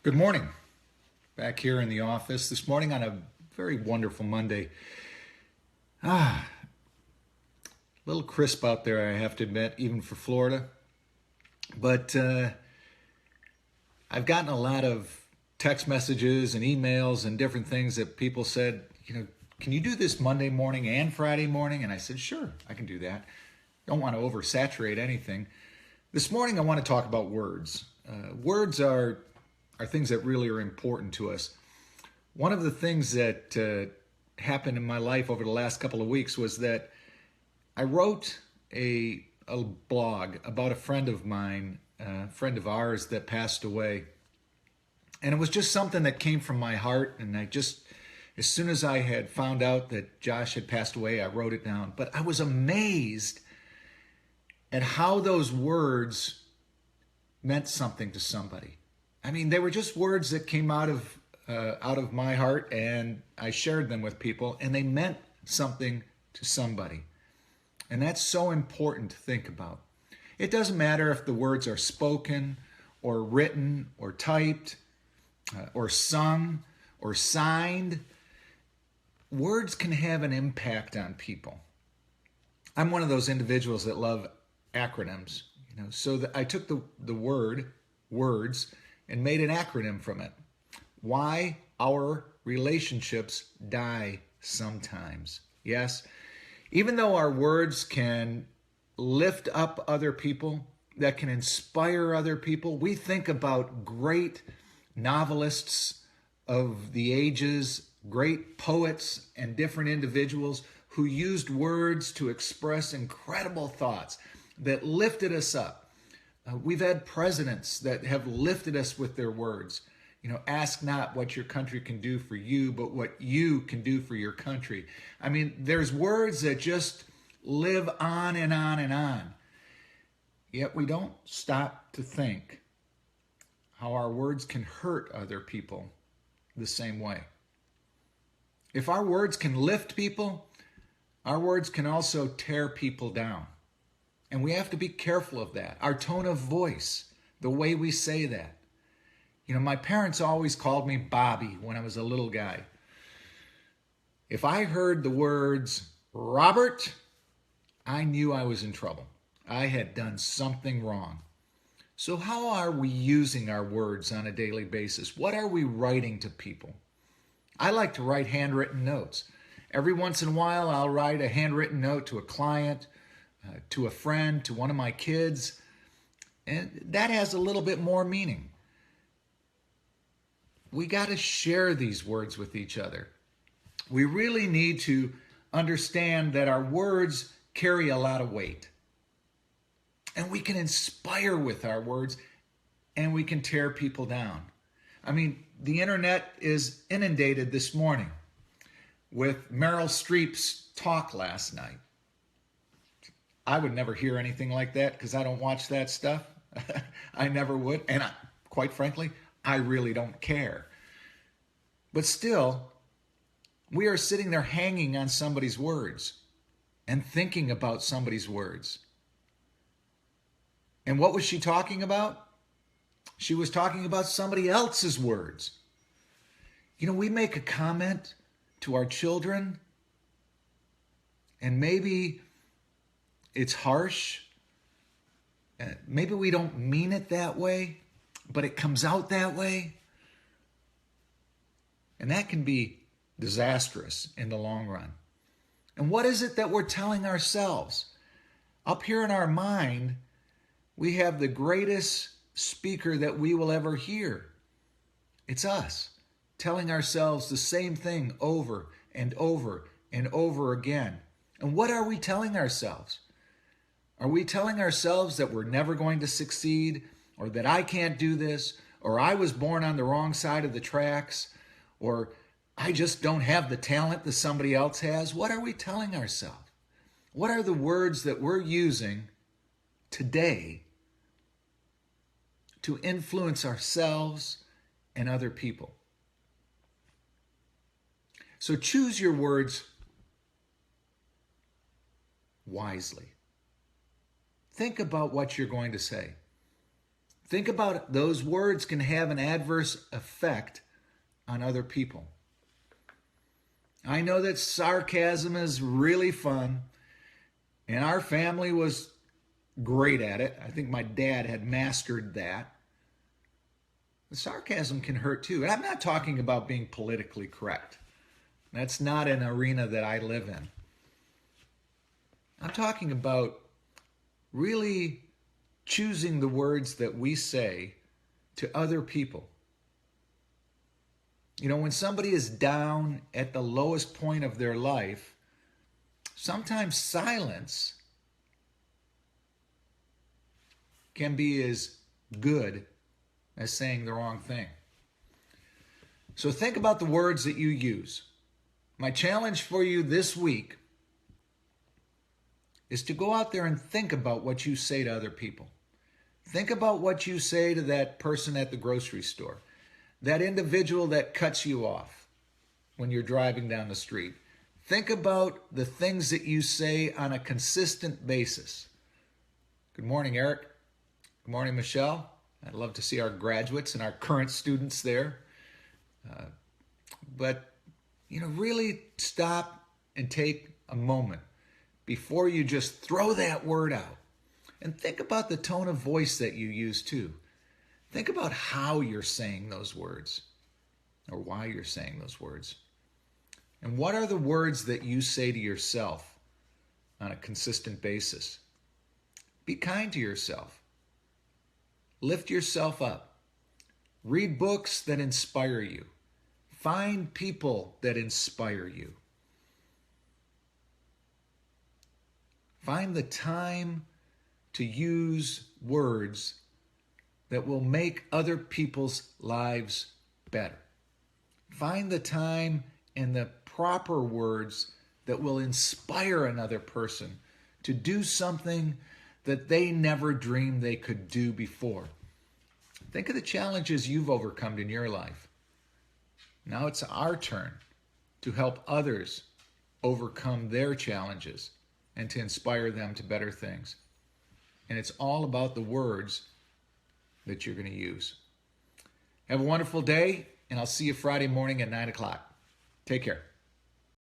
Good morning. Back here in the office this morning on a very wonderful Monday. A little crisp out there, I have to admit, even for Florida. But I've gotten a lot of text messages and emails and different things that people said, can you do this Monday morning and Friday morning? And I said, sure, I can do that. Don't want to oversaturate anything. This morning, I want to talk about words. Words are things that really are important to us. One of the things that happened in my life over the last couple of weeks was that I wrote a blog about a friend of mine, a friend of ours that passed away. And it was just something that came from my heart. And as soon as I had found out that Josh had passed away, I wrote it down. But I was amazed at how those words meant something to somebody. I mean, they were just words that came out of my heart, and I shared them with people, and they meant something to somebody. And that's so important to think about. It doesn't matter if the words are spoken or written or typed or sung or signed. Words can have an impact on people. I'm one of those individuals that love acronyms, so I took the word words and made an acronym from it. Why our relationships die sometimes. Yes, even though our words can lift up other people, that can inspire other people, we think about great novelists of the ages, great poets and different individuals who used words to express incredible thoughts that lifted us up. We've had presidents that have lifted us with their words. Ask not what your country can do for you, but what you can do for your country. I mean, there's words that just live on and on and on. Yet we don't stop to think how our words can hurt other people the same way. If our words can lift people, our words can also tear people down. And we have to be careful of that. Our tone of voice, the way we say that. My parents always called me Bobby when I was a little guy. If I heard the words Robert, I knew I was in trouble. I had done something wrong. So how are we using our words on a daily basis? What are we writing to people? I like to write handwritten notes. Every once in a while, I'll write a handwritten note to a client, to a friend, to one of my kids. And that has a little bit more meaning. We got to share these words with each other. We really need to understand that our words carry a lot of weight. And we can inspire with our words, and we can tear people down. I mean, the internet is inundated this morning with Meryl Streep's talk last night. I would never hear anything like that because I don't watch that stuff. I never would. And quite frankly, I really don't care. But still, we are sitting there hanging on somebody's words and thinking about somebody's words. And what was she talking about? She was talking about somebody else's words. We make a comment to our children, and maybe it's harsh. Maybe we don't mean it that way, but it comes out that way. And that can be disastrous in the long run. And what is it that we're telling ourselves? Up here in our mind, we have the greatest speaker that we will ever hear. It's us telling ourselves the same thing over and over and over again. And what are we telling ourselves? Are we telling ourselves that we're never going to succeed, or that I can't do this, or I was born on the wrong side of the tracks, or I just don't have the talent that somebody else has? What are we telling ourselves? What are the words that we're using today to influence ourselves and other people? So choose your words wisely. Think about what you're going to say. Think about it. Those words can have an adverse effect on other people. I know that sarcasm is really fun, and our family was great at it. I think my dad had mastered that. The sarcasm can hurt too. And I'm not talking about being politically correct. That's not an arena that I live in. I'm talking about really choosing the words that we say to other people. You know, when somebody is down at the lowest point of their life, sometimes silence can be as good as saying the wrong thing. So think about the words that you use. My challenge for you this week is to go out there and think about what you say to other people. Think about what you say to that person at the grocery store, that individual that cuts you off when you're driving down the street. Think about the things that you say on a consistent basis. Good morning, Eric. Good morning, Michelle. I'd love to see our graduates and our current students there. But, really stop and take a moment before you just throw that word out. And think about the tone of voice that you use too. Think about how you're saying those words or why you're saying those words. And what are the words that you say to yourself on a consistent basis? Be kind to yourself. Lift yourself up. Read books that inspire you. Find people that inspire you. Find the time to use words that will make other people's lives better. Find the time and the proper words that will inspire another person to do something that they never dreamed they could do before. Think of the challenges you've overcome in your life. Now it's our turn to help others overcome their challenges and to inspire them to better things. And it's all about the words that you're going to use. Have a wonderful day, and I'll see you Friday morning at 9 o'clock. Take care.